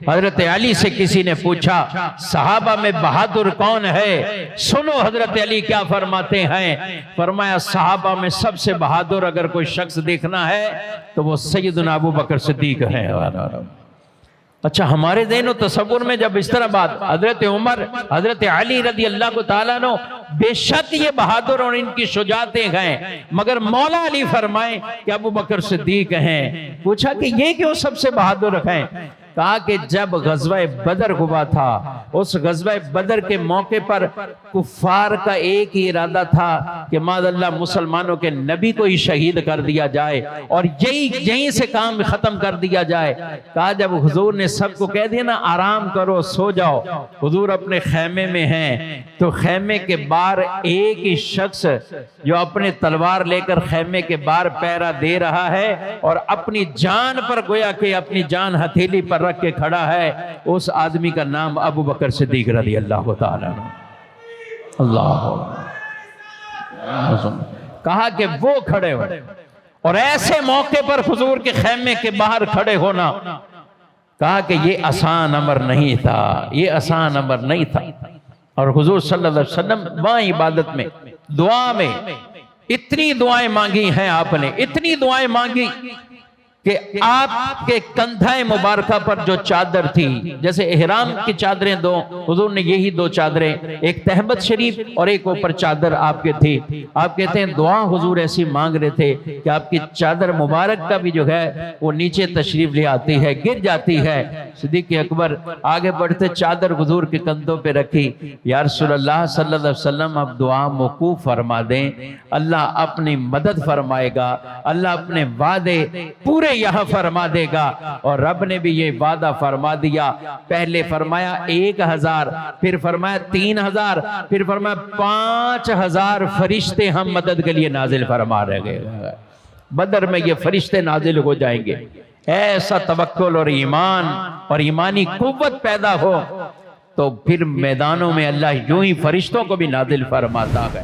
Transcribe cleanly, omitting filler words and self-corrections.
حضرت علی سے کسی نے پوچھا صحابہ میں بہادر کون ہے؟ سنو حضرت علی کیا فرماتے ہیں، فرمایا صحابہ میں سب سے بہادر اگر کوئی شخص دیکھنا ہے تو وہ سیدنا ابو بکر صدیق ہیں۔ اچھا، ہمارے ذہن و تصور میں جب اس طرح بات، حضرت عمر، حضرت علی رضی اللہ تعالیٰ عنہ بے شک یہ بہادر اور ان کی شجاعتیں ہیں، مگر مولا علی فرمائیں کہ ابو بکر صدیق ہیں۔ پوچھا کہ یہ کیوں سب سے بہادر ہیں؟ کہا کہ جب غزوہ بدر ہوا تھا، اس غزوہ بدر کے موقع پر کفار کا ایک ہی ارادہ تھا کہ معاذ اللہ مسلمانوں کے نبی کو ہی شہید کر دیا جائے اور یہیں سے کام ختم کر دیا جائے۔ کہا جب حضور نے سب کو کہہ دیا نا آرام کرو سو جاؤ، حضور اپنے خیمے میں ہیں تو خیمے کے باہر ایک ہی شخص جو اپنے تلوار لے کر خیمے کے باہر پہرا دے رہا ہے اور اپنی جان پر گویا کہ اپنی جان ہتھیلی پر رکھ کے کھڑا ہے، اس آدمی کا نام ابو بکر صدیق رضی اللہ تعالیٰ عنہ۔ اللہ کہا کہ وہ کھڑے ہو اور ایسے موقع پر حضور کے خیمے کے باہر کھڑے ہونا، کہا کہ یہ آسان امر نہیں تھا، یہ آسان امر نہیں تھا۔ اور حضور صلی اللہ علیہ وسلم وہاں عبادت میں دعا میں اتنی دعائیں مانگی ہیں، آپ نے اتنی دعائیں مانگی کہ آپ کے کندھے مبارکہ پر جو چادر تھی، جیسے احرام کی چادریں دو، حضور نے یہی دو چادریں، ایک تہمت شریف اور ایک اوپر چادر آپ کے تھی۔ آپ کہتے ہیں دعا حضور ایسی مانگ رہے تھے کہ آپ کی چادر مبارک کا بھی جو ہے وہ نیچے تشریف لے آتی ہے، گر جاتی ہے۔ صدیق اکبر آگے بڑھتے چادر حضور کے کندھوں پہ رکھی، یا رسول اللہ صلی اللہ علیہ وسلم اب دعا موقوف فرما دیں، اللہ اپنی مدد فرمائے گا، اللہ اپنے وعدے پورے یہاں فرما دے گا۔ اور رب نے بھی یہ وعدہ فرما دیا، پہلے فرمایا 1000، پھر فرمایا 3000، پھر فرمایا 5000 فرشتے ہم مدد کے لیے نازل فرما رہے گئے۔ بدر میں یہ فرشتے نازل ہو جائیں گے۔ ایسا توکل اور ایمان اور ایمانی قوت پیدا ہو تو پھر میدانوں میں اللہ یوں ہی فرشتوں کو بھی نازل فرماتا ہے۔